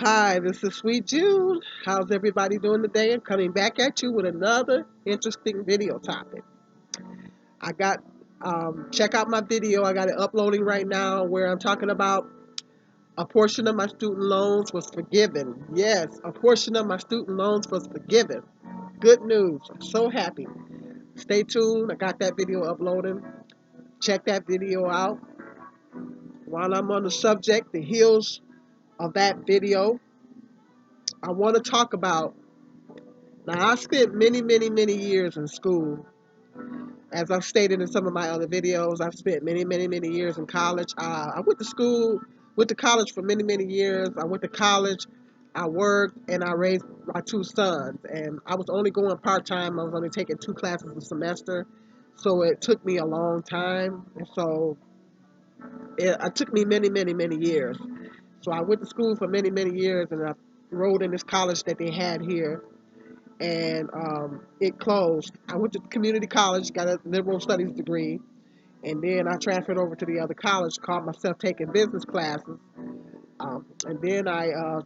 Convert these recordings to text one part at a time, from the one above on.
Hi, this is Sweet June. How's everybody doing today? I'm coming back at you with another interesting video topic. I got, check out my video. I got it uploading right now where I'm talking about a portion of my student loans was forgiven. Yes, a portion of my student loans was forgiven. Good news. I'm so happy. Stay tuned. I got that video uploading. Check that video out. While I'm on the subject, the heels of that video, I want to talk about. Now, I spent many years in school. As I've stated in some of my other videos, I've spent many years in college. I went to college for many years. I went to college, I worked, and I raised my two sons. And I was only going part-time. I was only taking two classes a semester. So it took me a long time. And so it took me many years. So I went to school for many years, and I enrolled in this college that they had here, and it closed. I went to community college, got a liberal studies degree, and then I transferred over to the other college, called myself taking business classes, and then I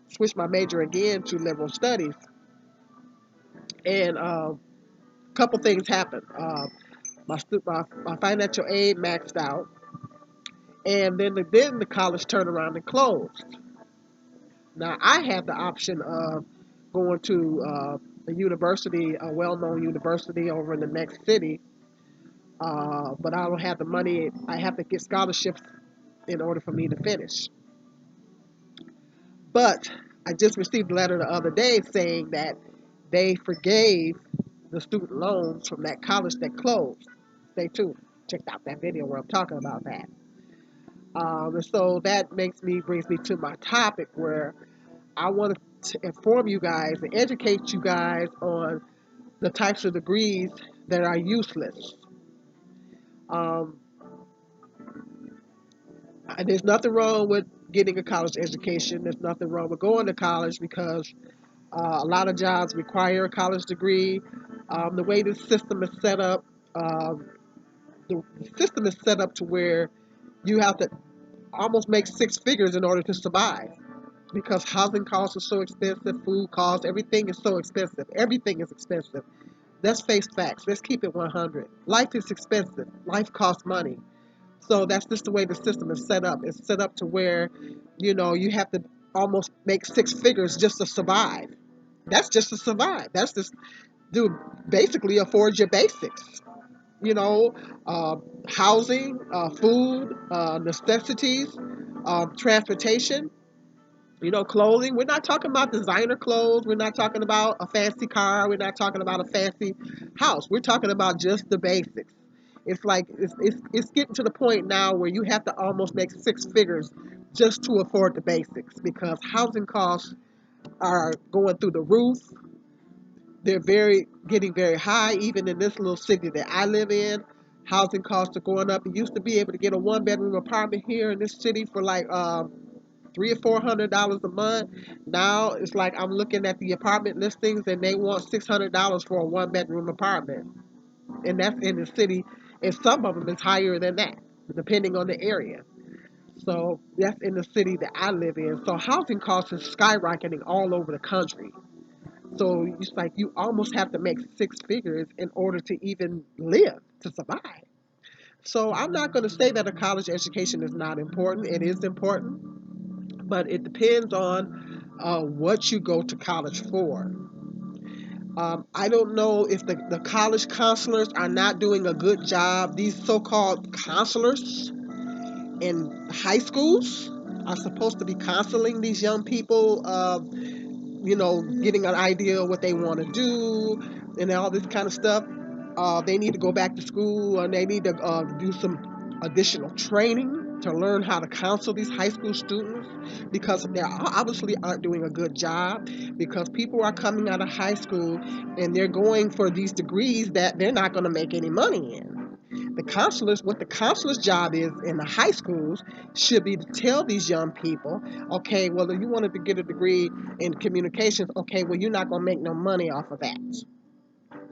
switched my major again to liberal studies, and a couple things happened. My financial aid maxed out, and then the college turned around and closed. Now I have the option of going to a university, a well-known university over in the next city, but I don't have the money. I have to get scholarships in order for me to finish. But I just received a letter the other day saying that they forgave the student loans from that college that closed. Stay tuned. Check out that video where I'm talking about that. And so that brings me to my topic where I want to inform you guys and educate you guys on the types of degrees that are useless. Um, there's nothing wrong with getting a college education. There's nothing wrong with going to college because a lot of jobs require a college degree. The way the system is set up, um, the system is set up to where you have to almost make six figures in order to survive because housing costs are so expensive, food costs, everything is so expensive. Everything is expensive. Let's face facts. Let's keep it 100. Life is expensive. Life costs money. So that's just the way the system is set up. It's set up to where, you have to almost make six figures just to survive. That's just to survive. That's just to basically afford your basics. You know, uh, Housing, food, necessities, transportation. Clothing. We're not talking about designer clothes. We're not talking about a fancy car. We're not talking about a fancy house. We're talking about just the basics. It's like it's getting to the point now where you have to almost make six figures just to afford the basics because housing costs are going through the roof. They're getting very high. Even in this little city that I live in, housing costs are going up. You used to be able to get a one-bedroom apartment here in this city for like $300 or $400 a month. Now it's like I'm looking at the apartment listings and they want $600 for a one-bedroom apartment, and that's in the city. And some of them is higher than that, depending on the area. So that's in the city that I live in. So housing costs is skyrocketing all over the country. So it's like you almost have to make six figures in order to even live, to survive. So I'm not going to say that a college education is not important. It is important, but it depends on what you go to college for. I don't know if the college counselors are not doing a good job. These so-called counselors in high schools are supposed to be counseling these young people, getting an idea of what they want to do and all this kind of stuff. They need to go back to school and they need to do some additional training to learn how to counsel these high school students because they obviously aren't doing a good job because people are coming out of high school and they're going for these degrees that they're not going to make any money in. What the counselor's job is in the high schools should be to tell these young people, okay, well, if you wanted to get a degree in communications, okay, well, you're not going to make no money off of that.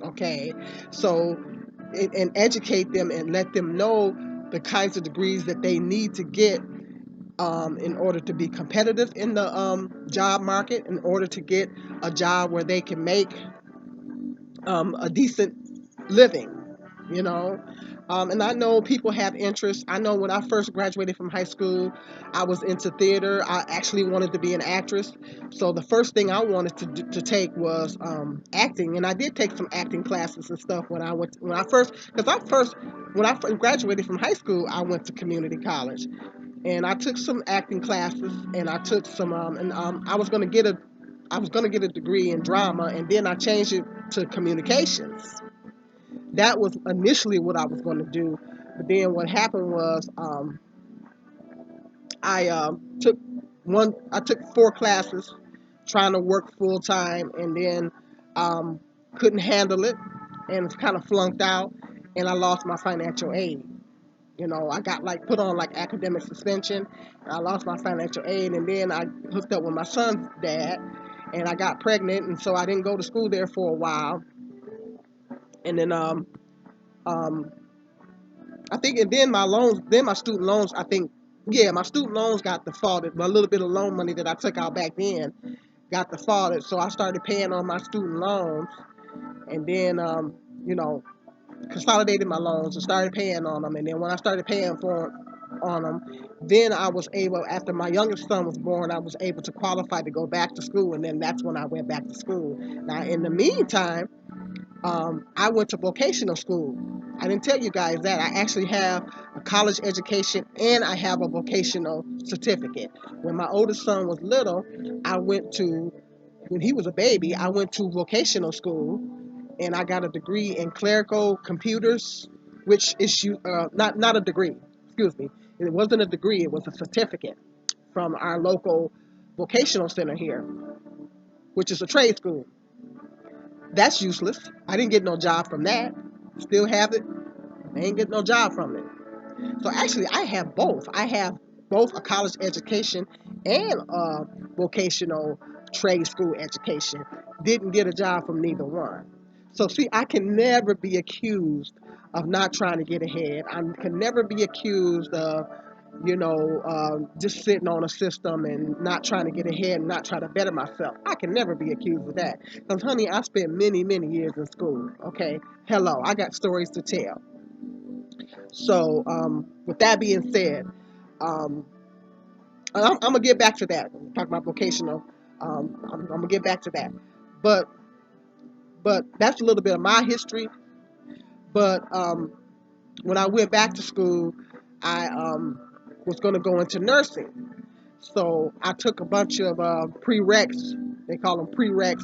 Okay, so and educate them and let them know the kinds of degrees that they need to get in order to be competitive in the job market, in order to get a job where they can make a decent living, you know. And I know people have interests. I know when I first graduated from high school, I was into theater. I actually wanted to be an actress. So the first thing I wanted to take was acting, and I did take some acting classes and stuff when I first because I first when I graduated from high school, I went to community college, and I took some acting classes, and I took some I was gonna get a degree in drama, and then I changed it to communications. That was initially what I was going to do, but then what happened was I I took 4 classes, trying to work full time, and then um, couldn't handle it, and kind of flunked out, and I lost my financial aid. You know, I got like put on like academic suspension, and I lost my financial aid, and then I hooked up with my son's dad, and I got pregnant, and so I didn't go to school there for a while, and then um, I think, and then my student loans, I think, yeah, my student loans got defaulted. A little bit of loan money that I took out back then got defaulted, so I started paying on my student loans, and then, you know, consolidated my loans and started paying on them. And then when I started paying for on them, then I was able, after my youngest son was born, I was able to qualify to go back to school, and then that's when I went back to school. Now, in the meantime, I went to vocational school. I didn't tell you guys that. I actually have a college education and I have a vocational certificate. When my oldest son was little, I went to, when he was a baby, I went to vocational school and I got a degree in clerical computers, which is not a degree, excuse me. It wasn't a degree, it was a certificate from our local vocational center here, which is a trade school. That's useless. I didn't get no job from that. Still have it. I ain't get no job from it. So actually, I have both. I have both a college education and a vocational trade school education. Didn't get a job from neither one. So see, I can never be accused of not trying to get ahead. I can never be accused of, just sitting on a system and not trying to get ahead and not trying to better myself. I can never be accused of that. Because, honey, I spent many, many years in school. Okay? Hello, I got stories to tell. So, with that being said, um, I'm gonna get back to that. Talk about vocational. I'm gonna get back to that. But that's a little bit of my history. But when I went back to school, I was gonna go into nursing. So I took a bunch of prereqs. They call them prereqs.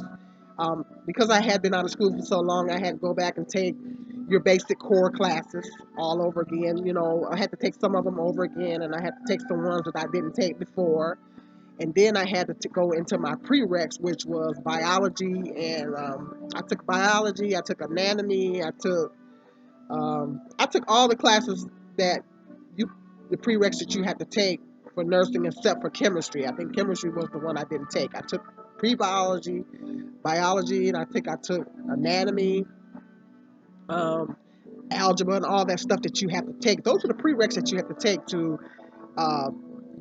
Because I had been out of school for so long, I had to go back and take your basic core classes all over again. You know, I had to take some of them over again, and I had to take some ones that I didn't take before. And then I had to go into my prereqs, which was biology, and I took biology, I took anatomy, I took all the classes that you, the prereqs that you had to take for nursing, except for chemistry. I think chemistry was the one I didn't take. I took pre-biology, biology, and I took anatomy, um, algebra, and all that stuff that you have to take. Those are the prereqs that you have to take to uh,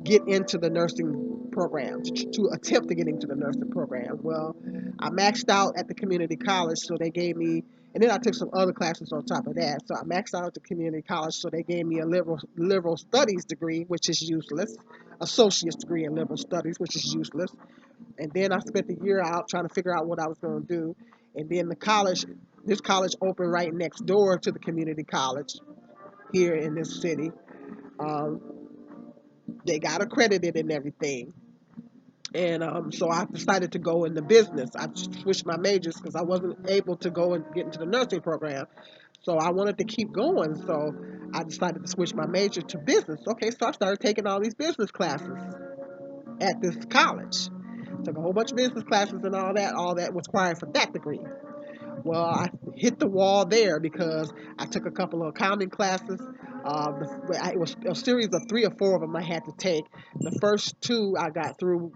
get into the nursing program, to attempt to get into the nursing program. Well, I maxed out at the community college, so they gave me, and then I took some other classes on top of that. So I maxed out at the community college, so they gave me a liberal studies degree, which is useless, associate's degree in liberal studies, which is useless. And then I spent the year out trying to figure out what I was going to do. And then this college opened right next door to the community college here in this city. Um, they got accredited and everything. And so I decided to go into business. I switched my majors because I wasn't able to go and get into the nursing program. So I wanted to keep going. So I decided to switch my major to business. Okay, so I started taking all these business classes at this college. Took a whole bunch of business classes and all that was required for that degree. Well, I hit the wall there because I took a couple of accounting classes. It was a series of 3 or 4 of them I had to take. The first 2 I got through,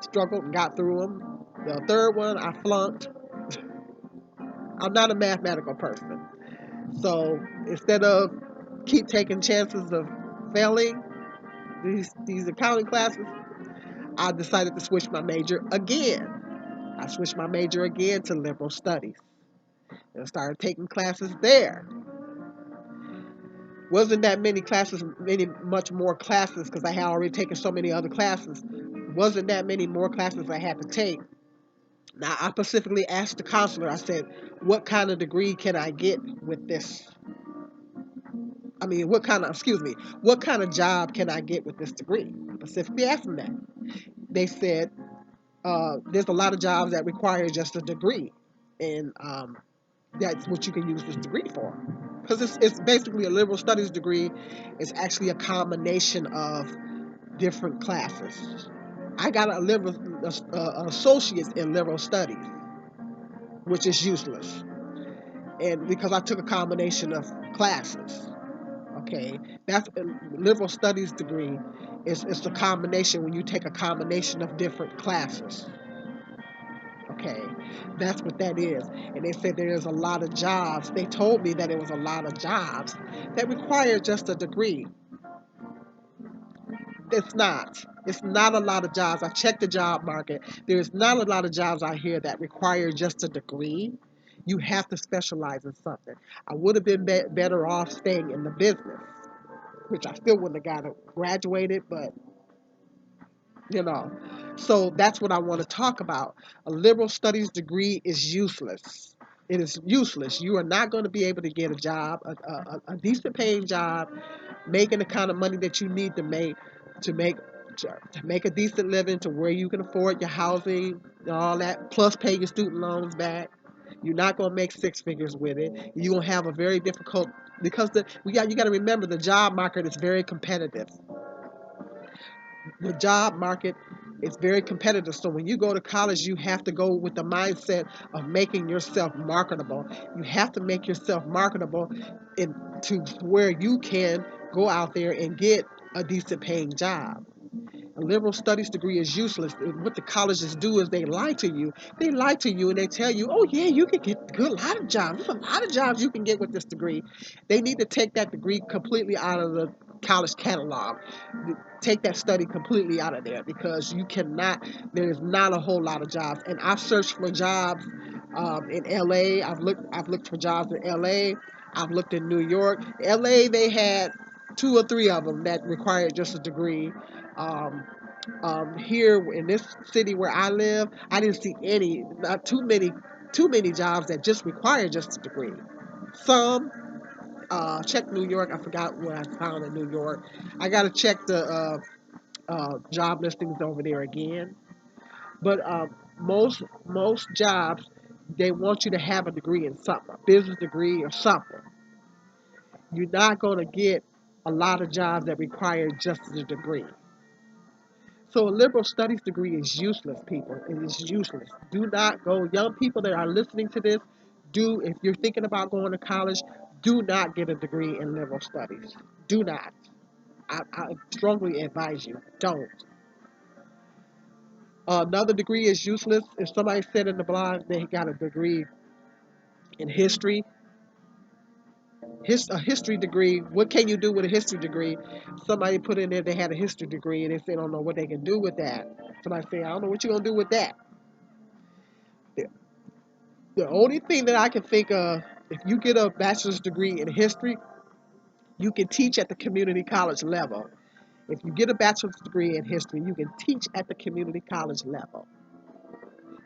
struggled and got through them. The third one I flunked. I'm not a mathematical person. So instead of keep taking chances of failing, these accounting classes, I decided to switch my major again. I switched my major again to liberal studies and started taking classes there. Wasn't that many classes, much more classes because I had already taken so many other classes. Wasn't that many more classes I had to take. Now I specifically asked the counselor. I said, "What kind of degree can I get with this? I mean, what kind of job can I get with this degree?" I specifically asked them that. They said, "There's a lot of jobs that require just a degree, and that's what you can use this degree for." Because it's basically a liberal studies degree. It's actually a combination of different classes. I got an associate's in liberal studies, which is useless, and because I took a combination of classes. Okay, that's a liberal studies degree. It's a combination when you take a combination of different classes. Okay, that's what that is. And they said there is a lot of jobs. They told me that it was a lot of jobs that require just a degree. It's not. It's not a lot of jobs. I checked the job market. There's not a lot of jobs out here that require just a degree. You have to specialize in something. I would have been better off staying in the business, which I still wouldn't have got graduated, but you know. So that's what I want to talk about. A liberal studies degree is useless. It is useless. You are not going to be able to get a job, a decent paying job, making the kind of money that you need to make to make a decent living to where you can afford your housing and all that, plus pay your student loans back. You're not going to make six figures with it. You're going to have a very difficult because you got to remember the job market is very competitive. The job market is very competitive. So when you go to college, you have to go with the mindset of making yourself marketable. You have to make yourself marketable to where you can go out there and get a decent paying job. A liberal studies degree is useless. What the colleges do is they lie to you. They lie to you and they tell you, "Oh yeah, you can get a good lot of jobs. There's a lot of jobs you can get with this degree." They need to take that degree completely out of the college catalog. Take that study completely out of there because you cannot. There is not a whole lot of jobs. And I've searched for jobs in LA. I've looked for jobs in LA. I've looked in New York. LA, they had two or three of them that required just a degree. Um, Here in this city where I live, I didn't see not too many jobs that just require just a degree. Some check New York. I forgot what I found in New York. I got to check the job listings over there again. But most jobs they want you to have a degree in something, a business degree or something. You're not going to get a lot of jobs that require just a degree. So a liberal studies degree is useless, people. It is useless. Do not go. Young people that are listening to this, if you're thinking about going to college, do not get a degree in liberal studies. Do not. I strongly advise you, don't. Another degree is useless. If somebody said in the blog they got a degree in history, a history degree, what can you do with a history degree? Somebody put in there they had a history degree and they say they don't know what they can do with that. Somebody say, I don't know what you're going to do with that. The only thing that I can think of, if you get a bachelor's degree in history, you can teach at the community college level. If you get a bachelor's degree in history, you can teach at the community college level.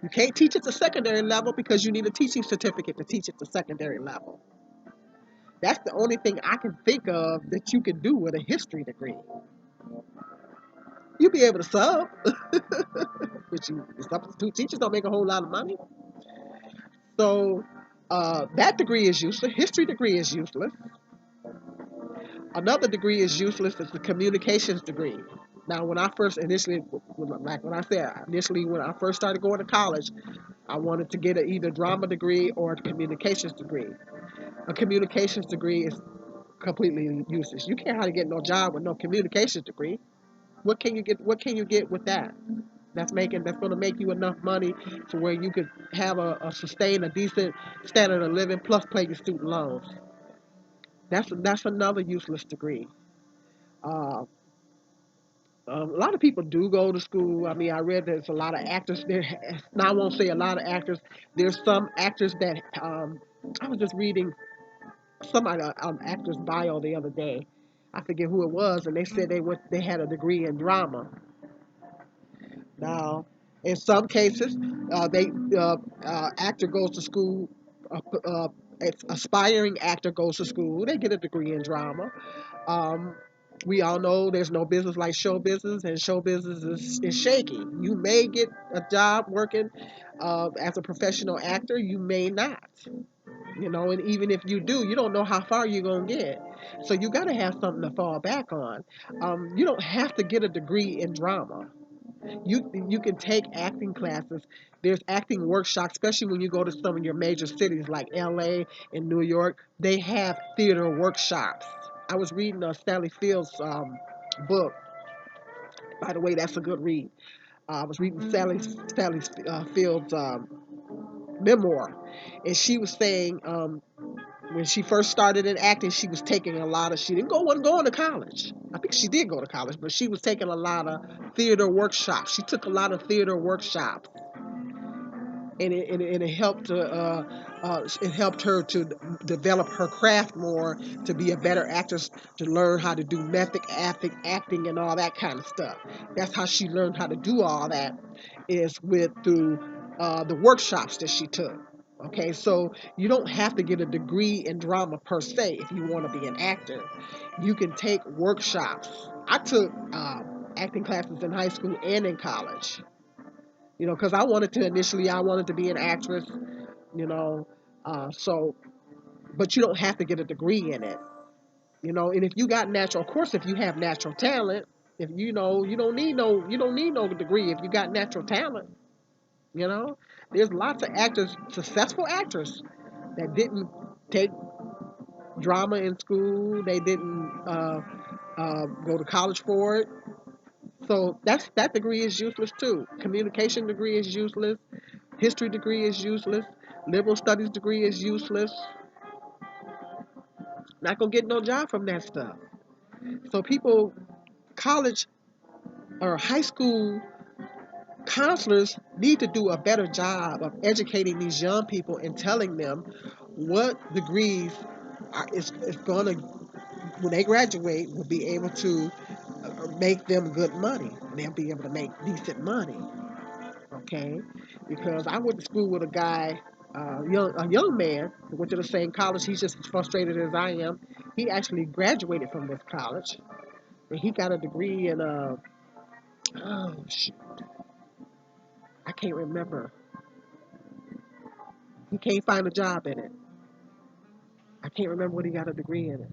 You can't teach at the secondary level because you need a teaching certificate to teach at the secondary level. That's the only thing I can think of that you can do with a history degree. You'll be able to sub, but substitute teachers don't make a whole lot of money. So that degree is useless. History degree is useless. Another degree is useless. It's the communications degree. Now, when I first initially, like when I said initially, when I first started going to college, I wanted to get either drama degree or a communications degree. A communications degree is completely useless. You can't hardly get no job with no communications degree. What can you get? What can you get with that? That's going to make you enough money to where you could have sustain a decent standard of living plus pay your student loans. That's another useless degree. Uh, A lot of people do go to school. I mean, I read there's a lot of actors there. Now, I won't say a lot of actors. There's some actors that I was just reading somebody actor's bio the other day. I forget who it was, and they said they had a degree in drama. Now, in some cases, they actor goes to school. Uh, uh, Aspiring actor goes to school. They get a degree in drama. Um, we all know there's no business like show business, and show business is shaky. You may get a job working as a professional actor, you may not. And even if you do, you don't know how far you're going to get. So you got to have something to fall back on. You don't have to get a degree in drama. You can take acting classes. There's acting workshops, especially when you go to some of your major cities like LA and New York. They have theater workshops. I was reading Stanley Field's book. By the way, that's a good read. I was reading Sally Field's memoir, and she was saying when she first started in acting, she was taking a lot of. She didn't go wasn't going to college. I think she did go to college, but she was taking a lot of theater workshops. She took a lot of theater workshops, and it helped her to develop her craft more, to be a better actress, to learn how to do method acting and all that kind of stuff. That's how she learned how to do all that, is with through the workshops that she took. Okay, so you don't have to get a degree in drama per se if you want to be an actor. You can take workshops. I took acting classes in high school and in college. Because I wanted to be an actress. You know, so, but you don't have to get a degree in it. And if you got natural, of course, if you have natural talent, if you don't need no degree if you got natural talent. You know, there's lots of actors, successful actors, that didn't take drama in school. They didn't go to college for it. So that degree is useless too. Communication degree is useless. History degree is useless. Liberal studies degree is useless. Not gonna get no job from that stuff. So people, college or high school counselors need to do a better job of educating these young people and telling them what degrees is gonna, when they graduate, will be able to make them good money. They'll be able to make decent money. Okay, because I went to school with a guy, a young man who went to the same college. He's just as frustrated as I am. He actually graduated from this college, and he got a degree in oh shoot, I can't remember. He can't find a job in it. I can't remember what he got a degree in it.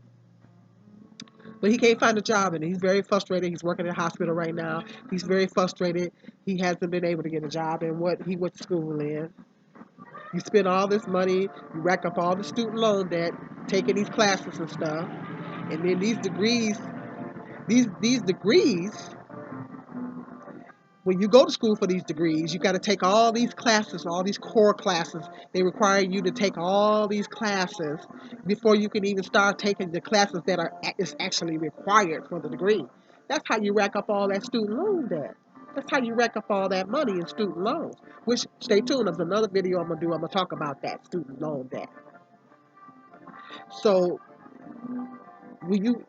But he can't find a job in it. He's very frustrated. He's working at a hospital right now. He's very frustrated. He hasn't been able to get a job in what he went to school in. You spend all this money, you rack up all the student loan debt, taking these classes and stuff, and then these degrees, when you go to school for these degrees, you got to take all these classes, all these core classes. They require you to take all these classes before you can even start taking the classes that is actually required for the degree. That's how you rack up all that student loan debt. That's how you rack up all that money in student loans. Which, stay tuned, there's another video I'm gonna do. I'm gonna talk about that student loan debt. So when you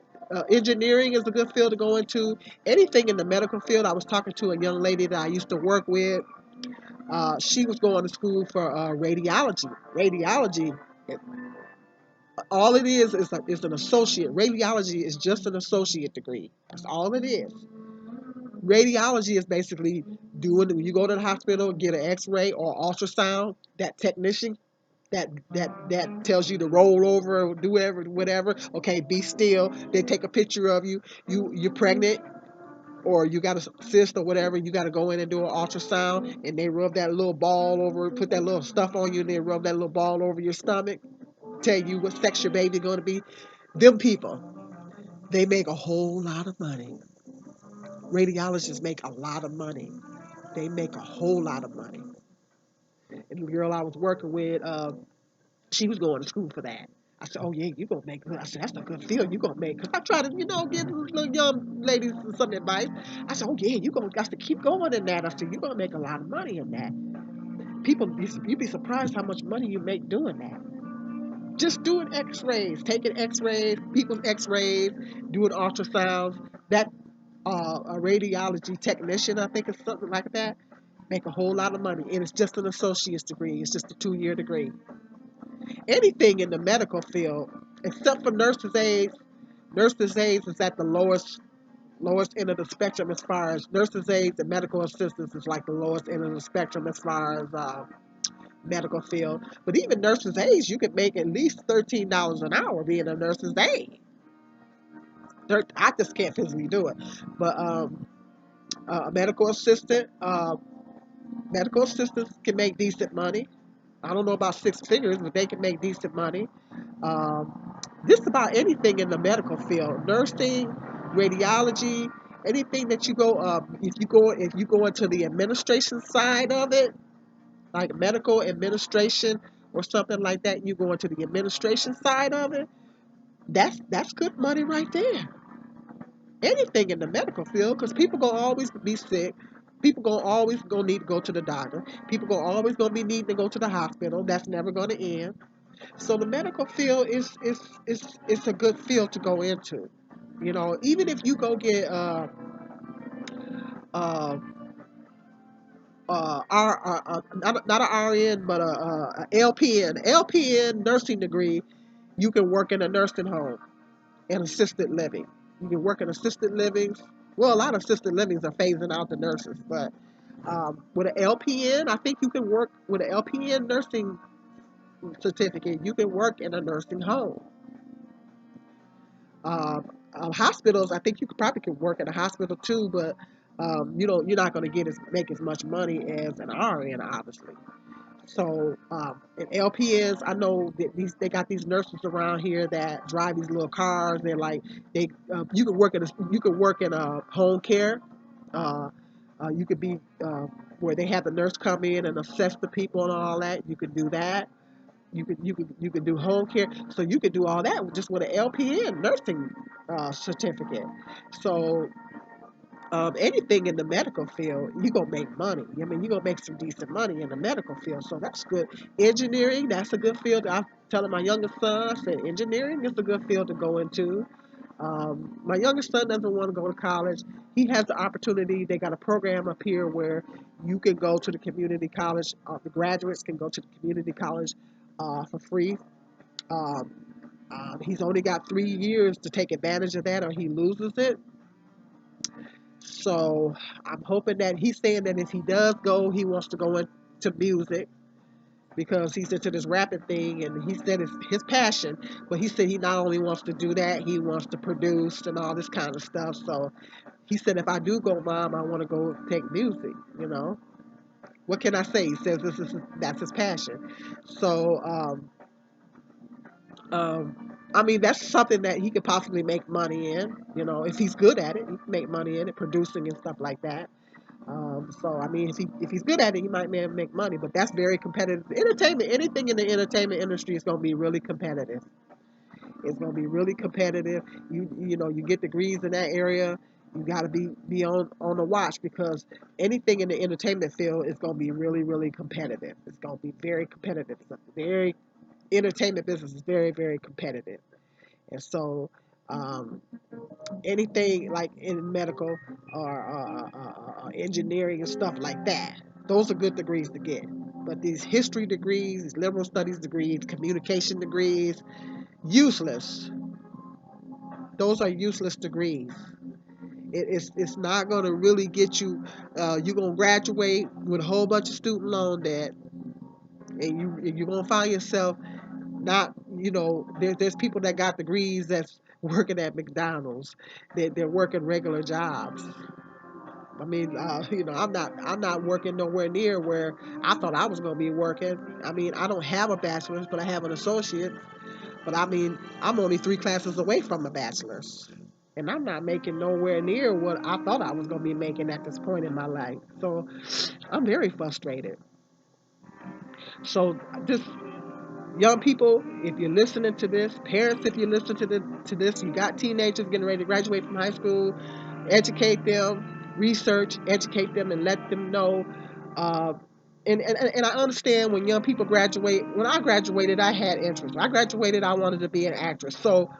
engineering is a good field to go into. Anything in the medical field. I was talking to a young lady that I used to work with. She was going to school for radiology. Radiology, all it is an associate. Radiology is just an associate degree. That's all it is. Radiology is basically doing, when you go to the hospital, get an X-ray or ultrasound. That technician that tells you to roll over, do whatever. Okay, be still. They take a picture of you. You're pregnant, or you got a cyst or whatever. You got to go in and do an ultrasound, and they rub that little ball over, put that little stuff on you, and they rub that little ball over your stomach, tell you what sex your baby's going to be. Them people, they make a whole lot of money. Radiologists make a lot of money. They make a whole lot of money. And the girl I was working with, she was going to school for that. I said, oh yeah, you gonna make good. I said, that's a good field you gonna make. Cause I try to, give little young ladies some advice. I said, oh yeah, you gonna got to keep going in that. I said, you gonna make a lot of money in that. You'd be surprised how much money you make doing that. Just doing X-rays, taking X-rays, people's X-rays, doing ultrasounds. That a radiology technician, I think it's something like that, make a whole lot of money, and it's just an associate's degree. It's just a 2-year degree. Anything in the medical field, except for nurses' aides. Nurses' aides is at the lowest end of the spectrum as far as nurses' aides and medical assistants is like the lowest end of the spectrum as far as medical field. But even nurses' aides, you could make at least $13 an hour being a nurse's aide. I just can't physically do it, but a medical assistants can make decent money. I don't know about 6 figures, but they can make decent money. Just about anything in the medical field, nursing, radiology, anything that you go. If you go into the administration side of it, like medical administration or something like that, you go into the administration side of it. That's good money right there. Anything in the medical field, because people gonna always be sick. People gonna always gonna need to go to the doctor. People gonna always gonna be needing to go to the hospital. That's never gonna end. So the medical field is a good field to go into. Even if you go get uh, not an RN but a LPN nursing degree, you can work in a nursing home and assisted living. You can work in assisted livings. Well, a lot of assisted livings are phasing out the nurses, but with an LPN, I think you can work with an LPN nursing certificate. You can work in a nursing home. Hospitals, I think you could probably could work in a hospital too, but you're not going to make as much money as an RN, obviously. So, in LPNs, I know that they got these nurses around here that drive these little cars. They're like you could work in a home care. Uh, you could be where they have the nurse come in and assess the people and all that. You could do that. You could do home care. So you could do all that just with an LPN nursing certificate. So anything in the medical field, you're gonna make money. I mean, you're gonna make some decent money in the medical field, so that's good. Engineering, that's a good field. I'm telling my youngest son, I said, engineering is a good field to go into. My youngest son doesn't want to go to college. He has the opportunity. They got a program up here where you can go to the community college. The graduates can go to the community college for free. Um, he's only got 3 years to take advantage of that, or he loses it. So I'm hoping that he's saying that if he does go, he wants to go into music because he's into this rapping thing, and he said it's his passion. But he said he not only wants to do that, he wants to produce and all this kind of stuff. So he said, if I do go, Mom, I want to go take music. What can I say? He says that's his passion. So I mean, that's something that he could possibly make money in. If he's good at it, he can make money in it, producing and stuff like that. So I mean, if he's good at it, he might make money. But that's very competitive. Entertainment, anything in the entertainment industry is going to be really competitive. It's going to be really competitive. You get degrees in that area. You got to be on the watch because anything in the entertainment field is going to be really really competitive. It's going to be very competitive. It's a very entertainment business is very very competitive, and so. Um, Anything like in medical or engineering and stuff like that. Those are good degrees to get. But these history degrees, these liberal studies degrees, communication degrees, useless. Those are useless degrees. It's not going to really get you. You're going to graduate with a whole bunch of student loan debt, and you're going to find yourself not. There's people that got degrees that's working at McDonald's. They're working regular jobs. I mean, I'm not working nowhere near where I thought I was going to be working. I mean, I don't have a bachelor's, but I have an associate. But I mean, I'm only 3 classes away from a bachelor's, and I'm not making nowhere near what I thought I was going to be making at this point in my life. So I'm very frustrated. So just young people, if you're listening to this, parents, if you listen to this, you got teenagers getting ready to graduate from high school, educate them, research, educate them, and let them know. Uh, and I understand when young people graduate. When I graduated, I had interest. When I graduated, I wanted to be an actress. So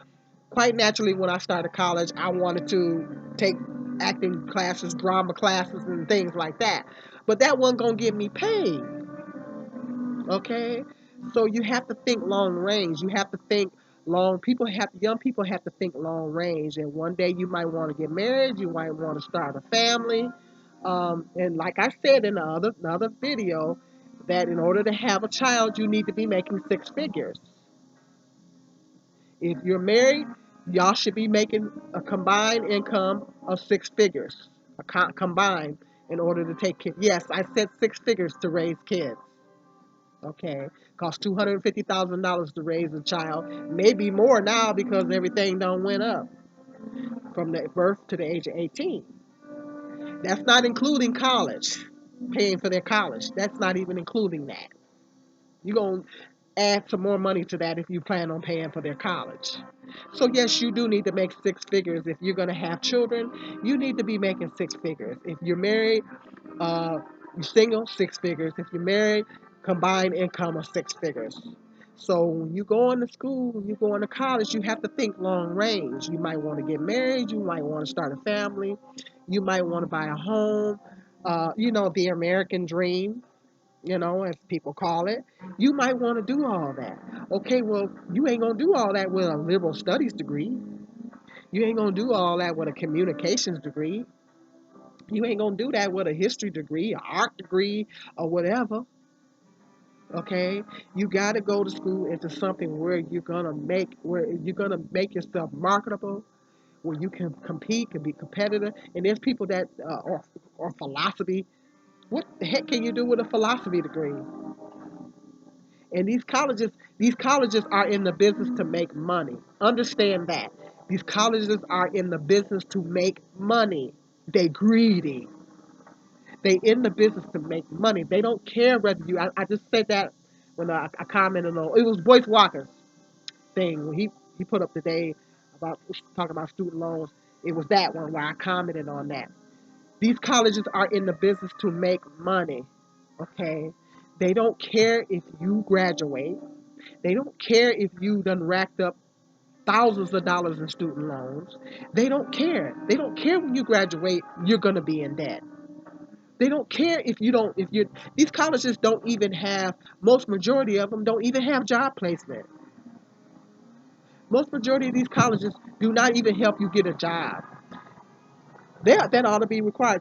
quite naturally, when I started college, I wanted to take acting classes, drama classes, and things like that. But that wasn't gonna get me paid. Okay, so you have to think long range. You have to think long. Young people have to think long range. And one day you might want to get married. You might want to start a family. And like I said in another video, that in order to have a child, you need to be making six figures. If you're married, y'all should be making a combined income of six figures, combined, in order to take kids. Yes, I said six figures to raise kids. Okay, costs $250,000 to raise a child, maybe more now because everything done went up from the birth to the age of 18. That's not including college, paying for their college. That's not even including that. You're going to add some more money to that if you plan on paying for their college. So, yes, you do need to make six figures. If you're going to have children, you need to be making six figures. If you're married, you're single, six figures. If you're married, combined income of six figures. So when you go into school, when you go into college, you have to think long range. You might want to get married. You might want to start a family. You might want to buy a home. The American dream, as people call it. You might want to do all that. Okay, well, you ain't going to do all that with a liberal studies degree. You ain't going to do all that with a communications degree. You ain't going to do that with a history degree, an art degree, or whatever. Okay, you got to go to school into something where you're gonna make yourself marketable, where you can compete, can be competitive. And there's people that or philosophy. What the heck can you do with a philosophy degree? And these colleges are in the business to make money. Understand that. These colleges are in the business to make money. They greedy. They in the business to make money. They don't care whether I just said that when I commented on it was Boyce Walker's thing when he put up today about talking about student loans. It was that one where I commented on that. These colleges are in the business to make money. Okay, they don't care if you graduate. They don't care if you done racked up thousands of dollars in student loans. They don't care. They don't care when you graduate, you're gonna be in debt. They don't care if you don't, if you're, these colleges don't even have, most majority of them don't even have job placement. Most majority of these colleges do not even help you get a job. That ought to be required.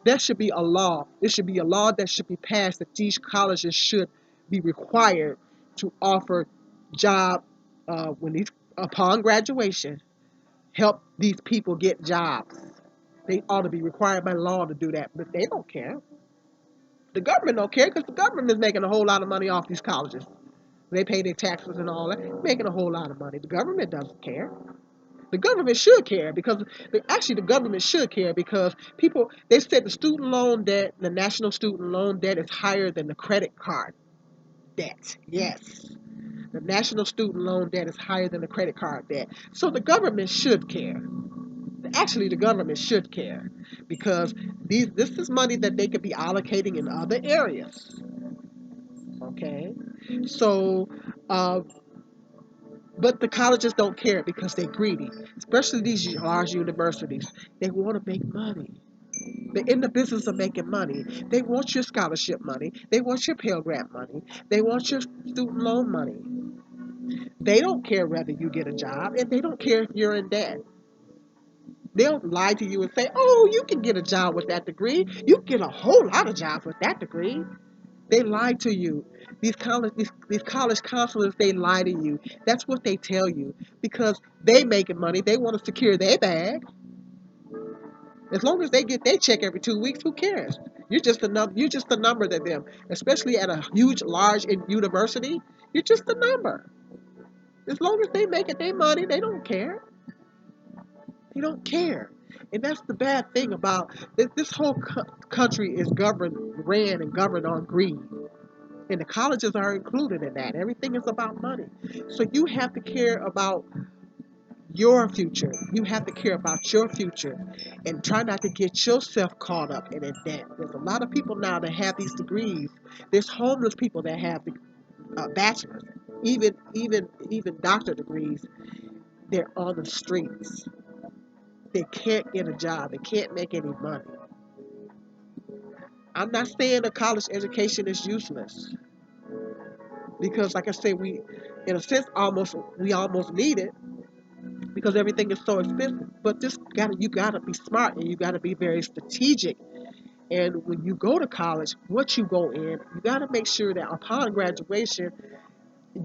There should be a law. It should be a law that should be passed that these colleges should be required to offer job upon graduation, help these people get jobs. They ought to be required by law to do that, but they don't care. The government don't care because the government is making a whole lot of money off these colleges. They pay their taxes and all that, making a whole lot of money. The government doesn't care. The government should care because actually the government should care because people they said the student loan debt, the national student loan debt is higher than the credit card debt. Yes. The national student loan debt is higher than the credit card debt. So the government should care. Actually, the government should care because this is money that they could be allocating in other areas. Okay, so uh, but the colleges don't care because they're greedy, especially these large universities. They want to make money. They're in the business of making money. They want your scholarship money. They want your Pell Grant money. They want your student loan money. They don't care whether you get a job, and they don't care if you're in debt. They'll lie to you and say, "Oh, you can get a job with that degree. You can get a whole lot of jobs with that degree." They lie to you. These college counselors, they lie to you. That's what they tell you because they making money. They want to secure their bag. As long as they get their check every 2 weeks, who cares? You're just a number. You're just a number to them. Especially at a huge, large university, you're just a number. As long as they making their money, they don't care. They don't care. And that's the bad thing about this whole country is ran and governed on greed. And the colleges are included in that. Everything is about money. So you have to care about your future. You have to care about your future and try not to get yourself caught up in debt. There's a lot of people now that have these degrees. There's homeless people that have the bachelor's, even doctor degrees. They're on the streets. They can't get a job. They can't make any money. I'm not saying a college education is useless because, like I say, in a sense, we almost need it because everything is so expensive. But you gotta be smart and you gotta be very strategic. And when you go to college, what you go in, you gotta make sure that upon graduation,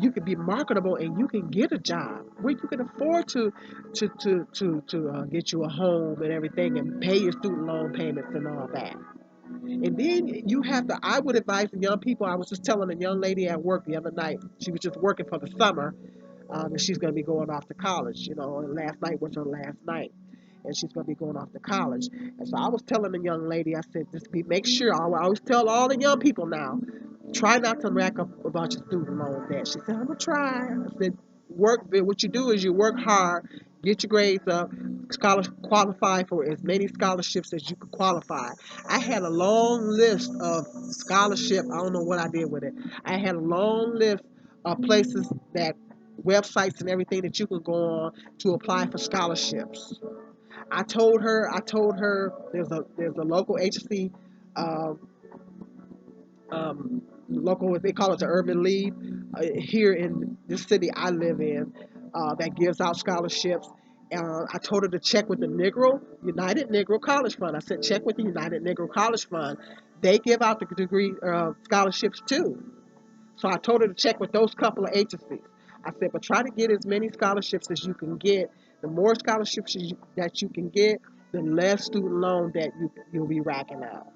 you can be marketable and you can get a job where you can afford to get you a home and everything and pay your student loan payments and all that. And then you have to. I would advise the young people. I was just telling a young lady at work the other night. She was just working for the summer, and she's going to be going off to college. And last night was her last night, and she's going to be going off to college. And so I was telling the young lady, I said, make sure. I always tell all the young people now, try not to rack up a bunch of student loan debt. She said, I'm gonna try. I said, what you do is you work hard, get your grades up, qualify for as many scholarships as you could qualify. I had a long list of scholarship. I don't know what I did with it. I had a long list of places that websites and everything that you could go on to apply for scholarships. I told her there's a local agency, um, local, they call it the Urban League, here in this city I live in, that gives out scholarships. I told her to check with the United Negro College Fund. I said, check with the United Negro College Fund. They give out the degree scholarships too. So I told her to check with those couple of agencies. I said, but try to get as many scholarships as you can get. The more scholarships that you can get, the less student loan that you'll be racking out.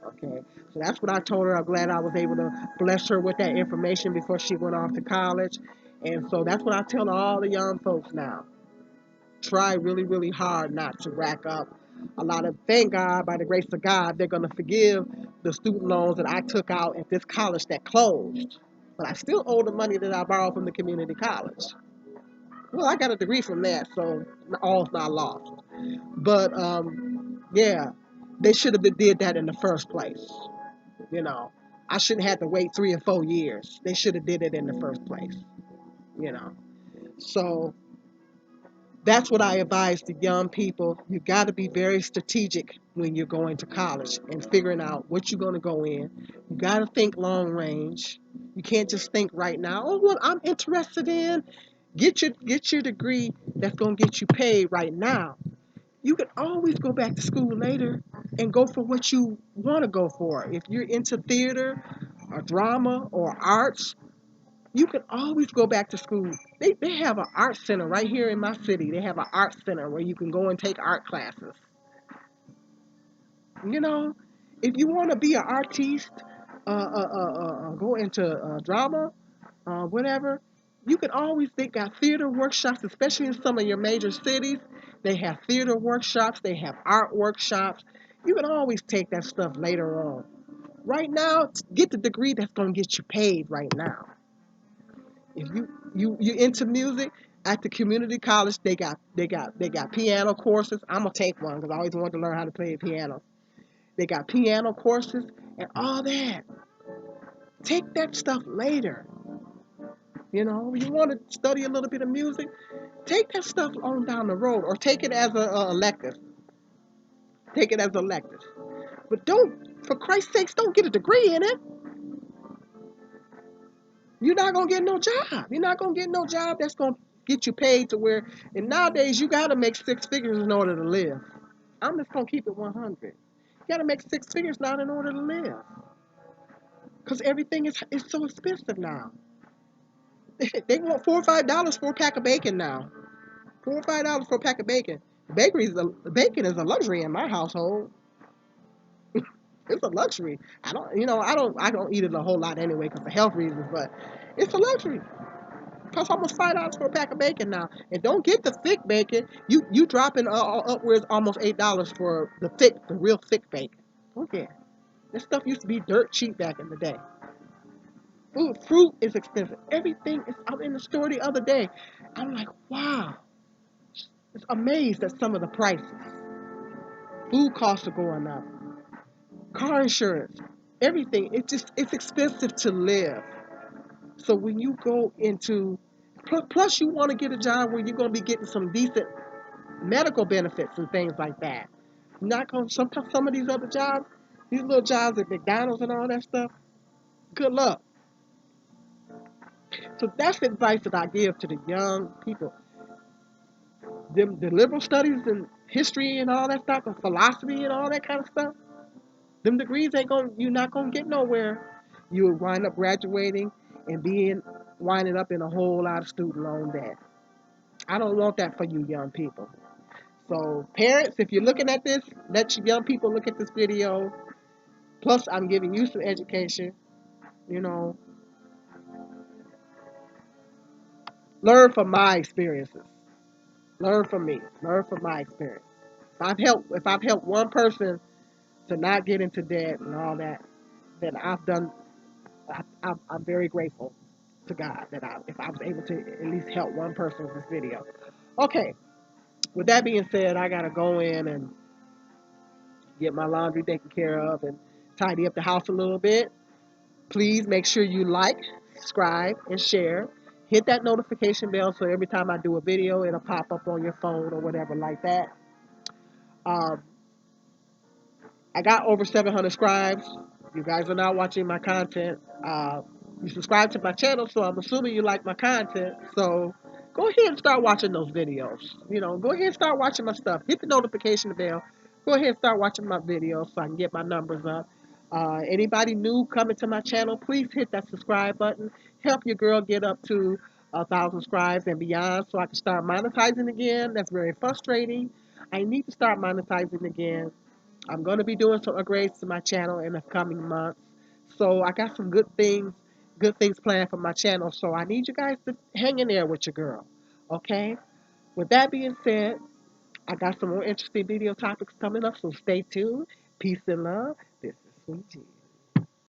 Okay, so that's what I told her. I'm glad I was able to bless her with that information before she went off to college. And so that's what I tell all the young folks now. Try really, really hard not to rack up a lot of, thank God, by the grace of God, they're going to forgive the student loans that I took out at this college that closed. But I still owe the money that I borrowed from the community college. Well, I got a degree from that, so all's not lost. But yeah, they should have did that in the first place. You know, I shouldn't have to wait 3 or 4 years. They should have did it in the first place. You know, so that's what I advise the young people. You got to be very strategic when you're going to college and figuring out what you're going to go in. You got to think long range. You can't just think right now. Oh, what I'm interested in. Get your degree that's going to get you paid right now. You can always go back to school later and go for what you want to go for. If you're into theater or drama or arts, you can always go back to school. They have an art center right here in my city. They have an art center where you can go and take art classes. You know, if you want to be an artiste, go into drama, whatever, you can always, they got theater workshops, especially in some of your major cities. They have theater workshops, they have art workshops. You can always take that stuff later on. Right now, get the degree that's going to get you paid right now. If you into music, at the community college, they got piano courses. I'm gonna take one because I always wanted to learn how to play the piano. They got piano courses and all that. Take that stuff later. You want to study a little bit of music, take that stuff on down the road, or take it as a elective. Take it as an elective. But don't, for Christ's sakes, don't get a degree in it. You're not gonna get no job. You're not gonna get no job that's gonna get you paid to where. And nowadays, you gotta make 6 figures in order to live. I'm just gonna keep it 100. You gotta make 6 figures now in order to live, cause everything is so expensive now. They want $4 or $5 for a pack of bacon now. $4 or $5 for a pack of bacon. Bacon is a luxury in my household. It's a luxury. I don't eat it a whole lot anyway because of health reasons, but it's a luxury. Costs almost $5 for a pack of bacon now, and don't get the thick bacon. You dropping upwards almost $8 for the real thick bacon. Okay, this stuff used to be dirt cheap back in the day. Food, fruit is expensive. Everything is. I'm in the store the other day. I'm like, wow, it's amazed at some of the prices. Food costs are going up. Car insurance, everything. It's expensive to live. So when you go into plus you want to get a job where you're going to be getting some decent medical benefits and things like that. Not going sometimes some of these other jobs, these little jobs at McDonald's and all that stuff. Good luck. So that's the advice that I give to the young people. The liberal studies and history and all that stuff, and philosophy and all that kind of stuff. Them degrees ain't going. You're not gonna get nowhere. You will wind up graduating and winding up in a whole lot of student loan debt. I don't want that for you young people. So parents, if you're looking at this, let your young people look at this video. Plus, I'm giving you some education. You know, learn from my experiences. Learn from me. Learn from my experience. If I've helped one person to not get into debt and all that, then I've done. I'm very grateful to God that if I was able to at least help one person with this video. Okay. With that being said, I gotta go in and get my laundry taken care of and tidy up the house a little bit. Please make sure you like, subscribe, and share. Hit that notification bell so every time I do a video, it'll pop up on your phone or whatever like that. Um, I got over 700 subscribers. You guys are now watching my content. You subscribe to my channel, so I'm assuming you like my content. So go ahead and start watching those videos. Go ahead and start watching my stuff. Hit the notification bell. Go ahead and start watching my videos so I can get my numbers up. Anybody new coming to my channel, please hit that subscribe button. Help your girl get up to 1,000 subscribers and beyond so I can start monetizing again. That's very frustrating. I need to start monetizing again. I'm going to be doing some upgrades to my channel in the coming months. So I got some good things planned for my channel. So I need you guys to hang in there with your girl. Okay? With that being said, I got some more interesting video topics coming up. So stay tuned. Peace and love. This is Sweet G.